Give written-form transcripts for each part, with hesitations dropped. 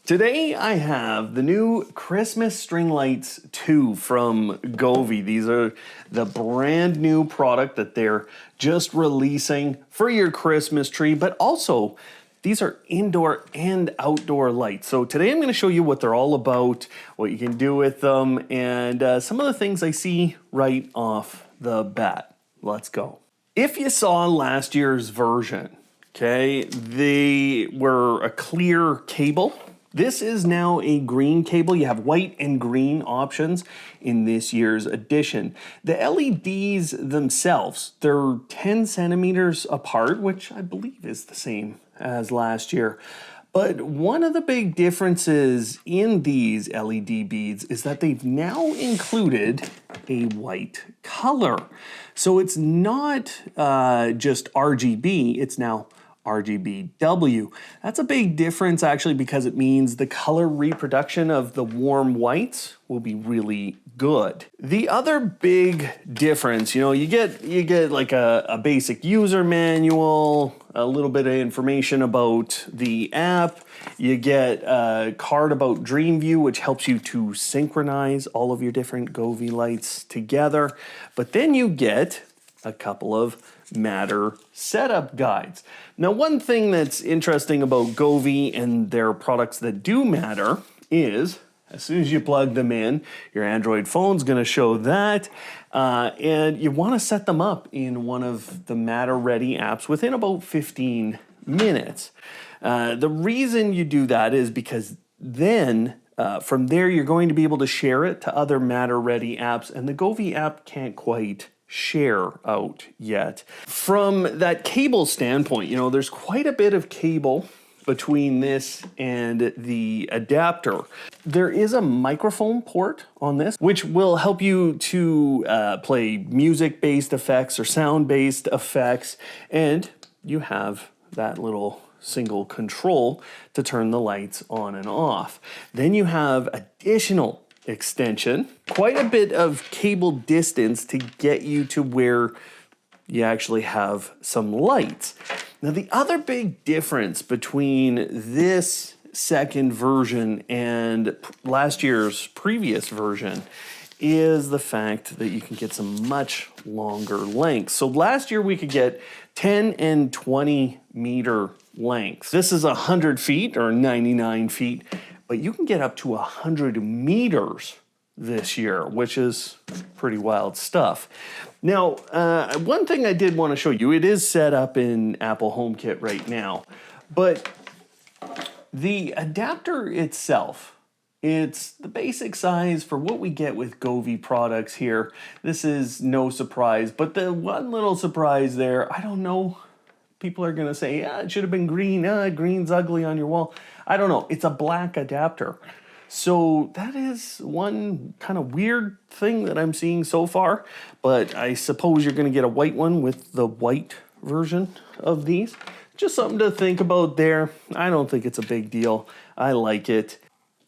Today I have the new Christmas String Lights 2 from Govee. These are the brand new product that they're just releasing for your Christmas tree, but also these are indoor and outdoor lights. So today I'm going to show you what they're all about, what you can do with them, and some of the things I see right off the bat. Let's go. If you saw last year's version, okay, they were a clear cable. This is now a green cable. You have white and green options in this year's edition. The LEDs themselves, they're 10 centimeters apart, which I believe is the same as last year. But one of the big differences in these LED beads is that they've now included a white color. So it's not just RGB, it's now RGBW. That's a big difference actually, because it means the color reproduction of the warm whites will be really good. The other big difference, you get like a basic user manual, a little bit of information about the app. You get a card about DreamView, which helps you to synchronize all of your different Govee lights together. But then you get a couple of Matter setup guides. Now, one thing that's interesting about Govee and their products that do matter is as soon as you plug them in, your Android phone's going to show that, and you want to set them up in one of the Matter Ready apps within about 15 minutes. The reason you do that is because then from there you're going to be able to share it to other Matter Ready apps, and the Govee app can't quite share out yet. From that cable standpoint, there's quite a bit of cable between this and the adapter. There is a microphone port on this, which will help you to play music-based effects or sound-based effects, and you have that little single control to turn the lights on and off. Then you have additional extension, quite a bit of cable distance to get you to where you actually have some lights. Now, the other big difference between this second version and last year's previous version is the fact that you can get some much longer lengths. So last year we could get 10 and 20 meter lengths. This is 100 feet or 99 feet. But you can get up to 100 meters this year, which is pretty wild stuff. Now, one thing I did want to show you, it is set up in Apple HomeKit right now, but the adapter itself, it's the basic size for what we get with Govee products here. This is no surprise, but the one little surprise there, I don't know, people are going to say, yeah, it should have been green. Green's ugly on your wall. I don't know. It's a black adapter. So that is one kind of weird thing that I'm seeing so far. But I suppose you're going to get a white one with the white version of these. Just something to think about there. I don't think it's a big deal. I like it.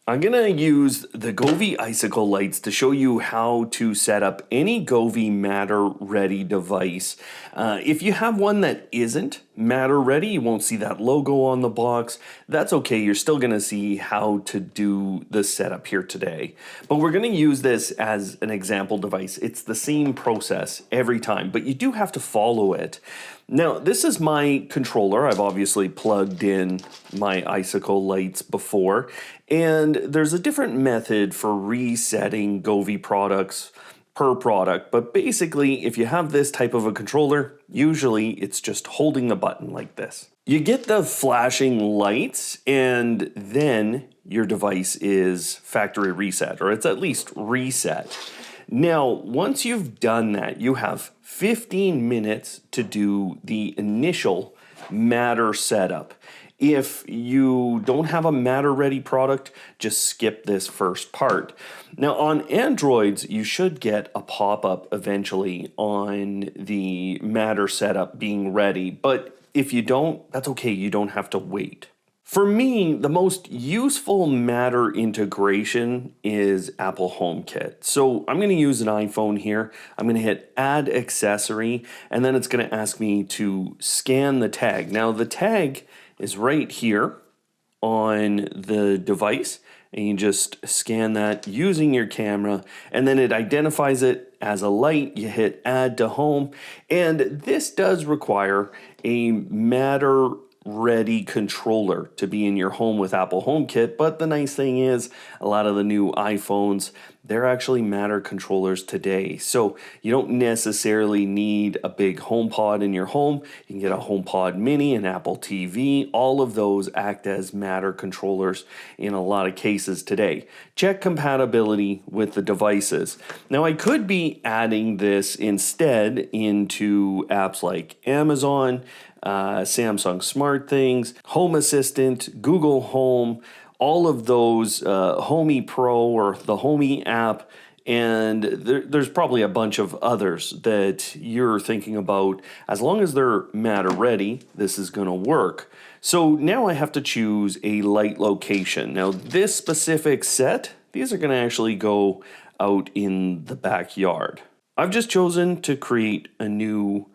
I'm going to use the Govee Icicle lights to show you how to set up any Govee Matter Ready device. If you have one that isn't Matter Ready, you won't see that logo on the box. That's okay, you're still going to see how to do the setup here today. But we're going to use this as an example device. It's the same process every time, but you do have to follow it. Now, this is my controller. I've obviously plugged in my Icicle lights before, and there's a different method for resetting Govee products per product, but basically, if you have this type of a controller, usually it's just holding the button like this. You get the flashing lights, and then your device is factory reset, or it's at least reset. Now, once you've done that, you have 15 minutes to do the initial Matter setup. If you don't have a Matter Ready product, just skip this first part. Now, on Androids, you should get a pop-up eventually on the Matter setup being ready, but if you don't, that's okay, you don't have to wait. For me, the most useful Matter integration is Apple HomeKit. So I'm going to use an iPhone here. I'm going to hit Add Accessory, and then it's going to ask me to scan the tag. Now, the tag is right here on the device, and you just scan that using your camera, and then it identifies it as a light. You hit add to home, and this does require a Matter ready controller to be in your home with Apple HomeKit. But the nice thing is, a lot of the new iPhones, they're actually Matter controllers today. So you don't necessarily need a big HomePod in your home. You can get a HomePod Mini, an Apple TV. All of those act as Matter controllers in a lot of cases today. Check compatibility with the devices. Now, I could be adding this instead into apps like Amazon, Samsung SmartThings, Home Assistant, Google Home, all of those, Homey Pro or the Homey app, and there's probably a bunch of others that you're thinking about. As long as they're Matter ready, this is going to work. So now I have to choose a light location. Now this specific set, these are going to actually go out in the backyard. I've just chosen to create a new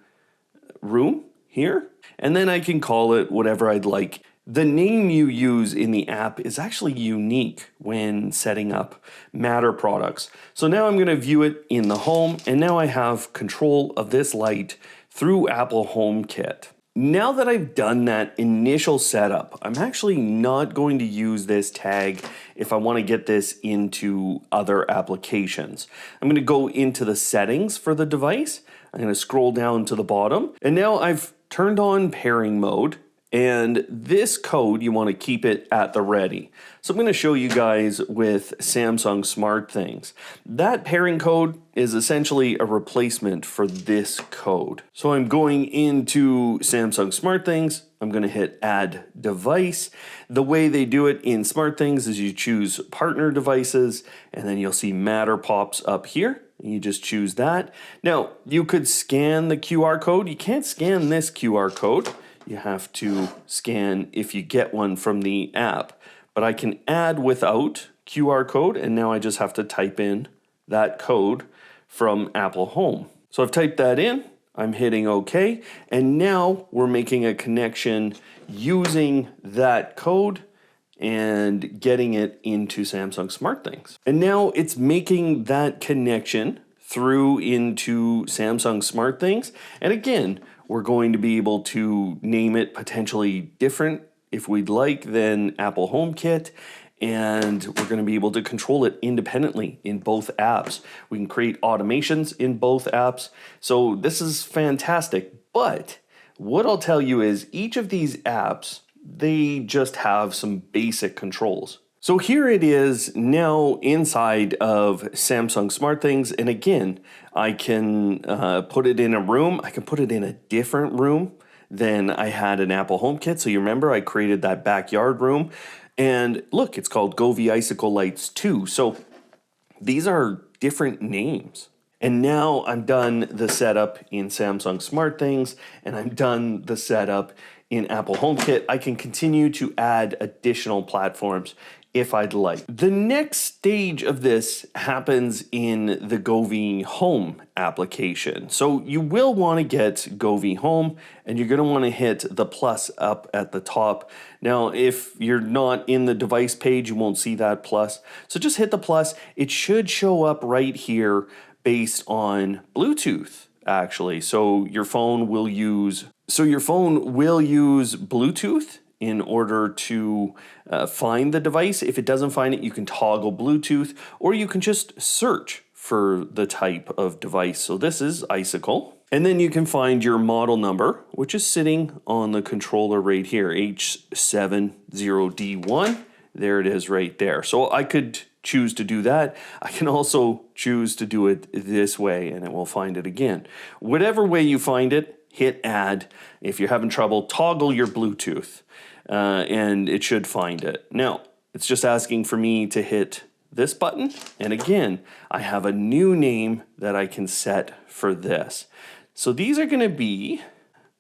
room here, and then I can call it whatever I'd like. The name you use in the app is actually unique when setting up Matter products. So now I'm going to view it in the home, and now I have control of this light through Apple HomeKit. Now that I've done that initial setup, I'm actually not going to use this tag if I want to get this into other applications. I'm going to go into the settings for the device. I'm going to scroll down to the bottom, and now I've turned on pairing mode, and this code, you want to keep it at the ready. So I'm going to show you guys with Samsung SmartThings. That pairing code is essentially a replacement for this code. So I'm going into Samsung SmartThings. I'm going to hit add device. The way they do it in SmartThings is you choose partner devices, and then you'll see Matter pops up here. You just choose that. Now, you could scan the QR code. You can't scan this QR code. You have to scan if you get one from the app. But I can add without QR code, and now I just have to type in that code from Apple Home. So I've typed that in. I'm hitting OK, and now we're making a connection using that code and getting it into Samsung SmartThings. And now it's making that connection through into Samsung SmartThings. And again, we're going to be able to name it potentially different if we'd like than Apple HomeKit. And we're going to be able to control it independently in both apps. We can create automations in both apps. So this is fantastic. But what I'll tell you is each of these apps, they just have some basic controls. So here it is now inside of Samsung SmartThings. And again, I can put it in a room. I can put it in a different room than I had in Apple HomeKit. So you remember I created that backyard room. And look, it's called Govee Icicle Lights 2. So these are different names. And now I'm done the setup in Samsung SmartThings, and I'm done the setup in Apple HomeKit. I can continue to add additional platforms if I'd like. The next stage of this happens in the Govee Home application. So you will want to get Govee Home, and you're going to want to hit the plus up at the top. Now, if you're not in the device page, you won't see that plus. So just hit the plus. It should show up right here based on Bluetooth, actually. So your phone will use Bluetooth in order to find the device. If it doesn't find it, you can toggle Bluetooth, or you can just search for the type of device. So this is Icicle. And then you can find your model number, which is sitting on the controller right here, H70D1. There it is right there. So I could choose to do that. I can also choose to do it this way, and it will find it again. Whatever way you find it, hit add. If you're having trouble, toggle your Bluetooth, and it should find it. Now, it's just asking for me to hit this button, and again, I have a new name that I can set for this. So these are going to be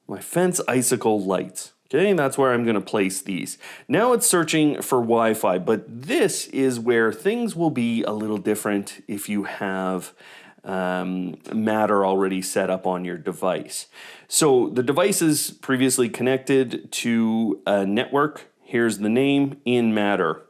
my fence icicle lights. Okay, and that's where I'm going to place these. Now it's searching for Wi-Fi, but this is where things will be a little different if you have Matter already set up on your device. So the device is previously connected to a network here's the name, in Matter.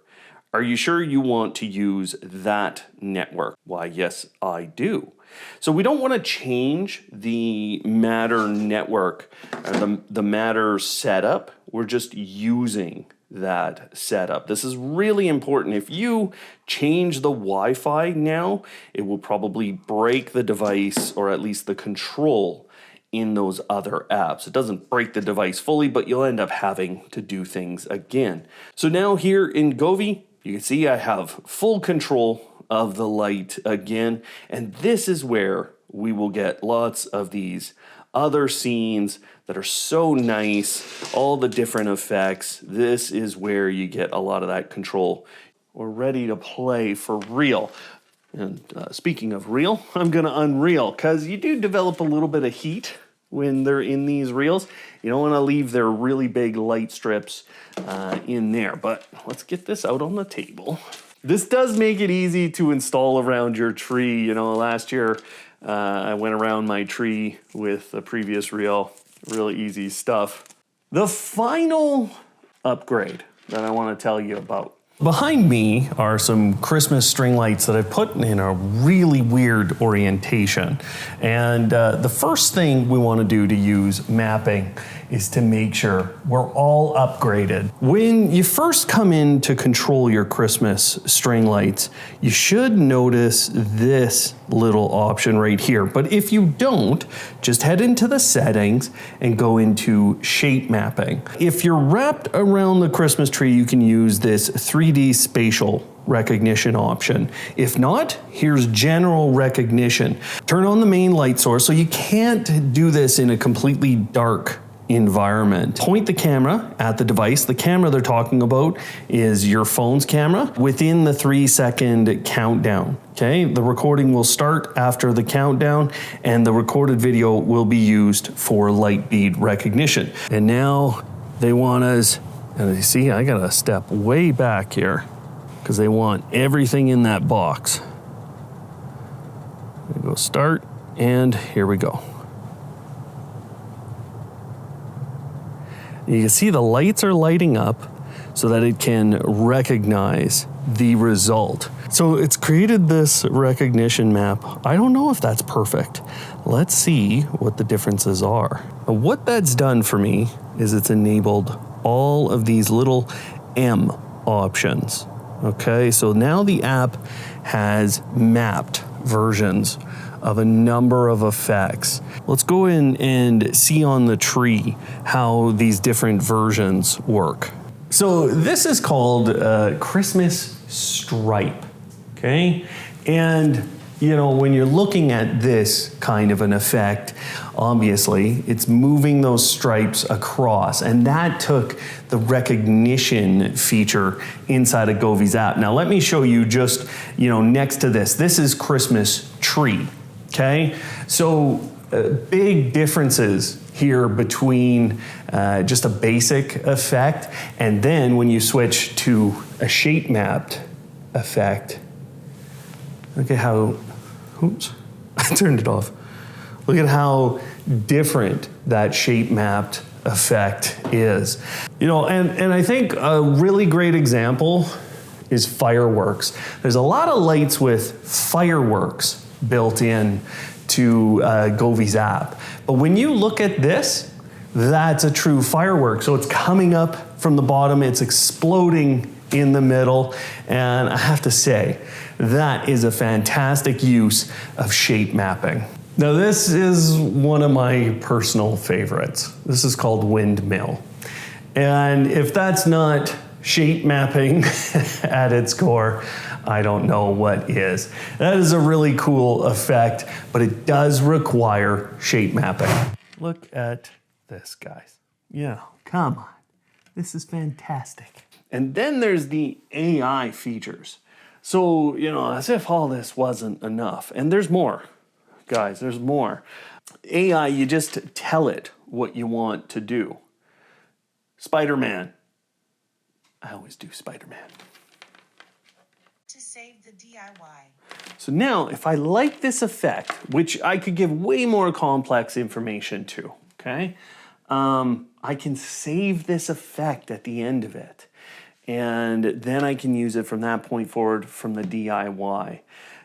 Are you sure you want to use that network? Why, yes, I do. So we don't want to change the Matter network, or the Matter setup. We're just using that setup. This is really important. If you change the Wi-Fi now, it will probably break the device, or at least the control in those other apps. It doesn't break the device fully, but you'll end up having to do things again. So now here in Govee, you can see I have full control of the light again, and this is where we will get lots of these other scenes that are so nice, all the different effects. This is where you get a lot of that control. We're ready to play for real. And speaking of real, I'm gonna unreel, because you do develop a little bit of heat when they're in these reels. You don't wanna leave their really big light strips in there, but let's get this out on the table. This does make it easy to install around your tree. You know, last year I went around my tree with a previous reel. Really easy stuff. The final upgrade that I want to tell you about. Behind me are some Christmas string lights that I've put in a really weird orientation. And the first thing we want to do to use mapping is to make sure we're all upgraded. When you first come in to control your Christmas string lights, you should notice this little option right here. But if you don't, just head into the settings and go into shape mapping. If you're wrapped around the Christmas tree, you can use this 3D spatial recognition option. If not, here's general recognition. Turn on the main light source, so you can't do this in a completely dark environment. Point the camera at the device. The camera they're talking about is your phone's camera within the 3-second countdown. Okay, the recording will start after the countdown, and the recorded video will be used for light bead recognition. And now they want us, and you see, I gotta step way back here because they want everything in that box. We go start, and here we go. You can see the lights are lighting up so that it can recognize the result. So it's created this recognition map. I don't know if that's perfect. Let's see what the differences are. But what that's done for me is it's enabled all of these little M options. Okay, so now the app has mapped versions of a number of effects. Let's go in and see on the tree how these different versions work. So this is called Christmas stripe, okay? And you know, when you're looking at this kind of an effect, obviously it's moving those stripes across, and that took the recognition feature inside of Govee's app. Now let me show you just, you know, next to this. This is Christmas tree, okay? So big differences here between just a basic effect, and then when you switch to a shape mapped effect, look at how, oops, I turned it off. Look at how different that shape mapped effect is. You know, and I think a really great example is fireworks. There's a lot of lights with fireworks built in to Govee's app. But when you look at this, that's a true firework. So it's coming up from the bottom, it's exploding in the middle, and I have to say, that is a fantastic use of shape mapping. Now this is one of my personal favorites. This is called windmill. And if that's not shape mapping at its core, I don't know what is. That is a really cool effect, but it does require shape mapping. Look at this, guys. Yeah, come on. This is fantastic. And then there's the AI features. So, you know, as if all this wasn't enough. And there's more, guys, there's more. AI, you just tell it what you want to do. Spider-Man. I always do Spider-Man. To save the DIY. So now, if I like this effect, which I could give way more complex information to, okay? I I can save this effect at the end of it. And then I can use it from that point forward from the DIY.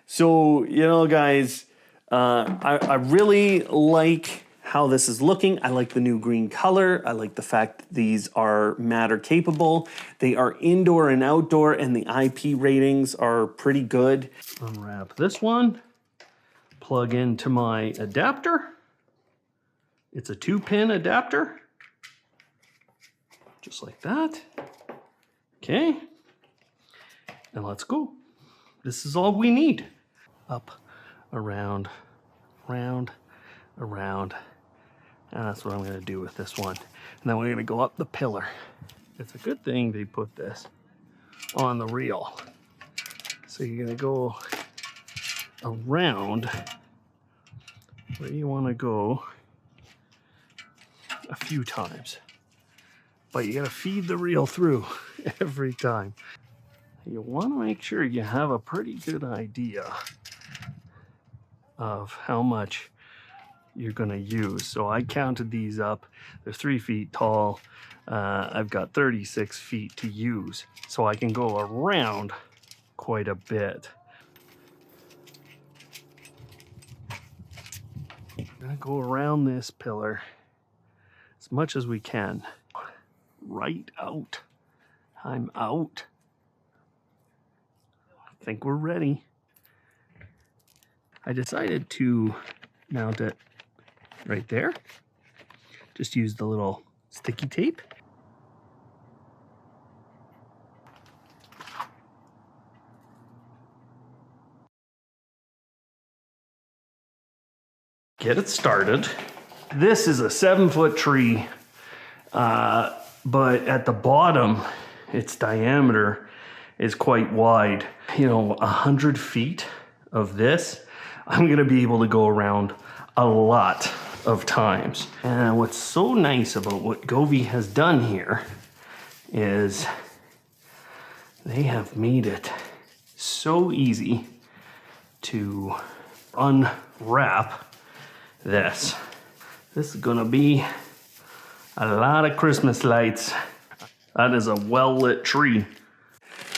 So, you know, guys, I really like how this is looking. I like the new green color. I like the fact that these are matter capable. They are indoor and outdoor, and the IP ratings are pretty good. Unwrap this one, plug into my adapter. It's a 2-pin adapter, just like that. Okay, and let's go. This is all we need. Up, around, round, around. And that's what I'm gonna do with this one. And then we're gonna go up the pillar. It's a good thing they put this on the reel. So you're gonna go around where you wanna go a few times. But you gotta feed the reel through every time. You wanna make sure you have a pretty good idea of how much you're gonna use. So I counted these up. They're 3 feet tall. I've got 36 feet to use. So I can go around quite a bit. I'm gonna go around this pillar as much as we can. Right out. I'm out. I think we're ready. I decided to mount it right there. Just use the little sticky tape. Get it started. This is a 7-foot tree, but at the bottom, its diameter is quite wide. You know, 100 feet of this, I'm gonna be able to go around a lot of times. And what's so nice about what Govee has done here is they have made it so easy to unwrap this. This is gonna be a lot of Christmas lights. That is a well-lit tree.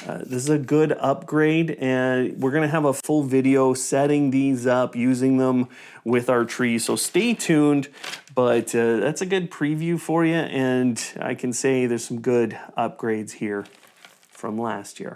This is a good upgrade, and we're gonna have a full video setting these up, using them with our tree. So stay tuned, but that's a good preview for you, and I can say there's some good upgrades here from last year.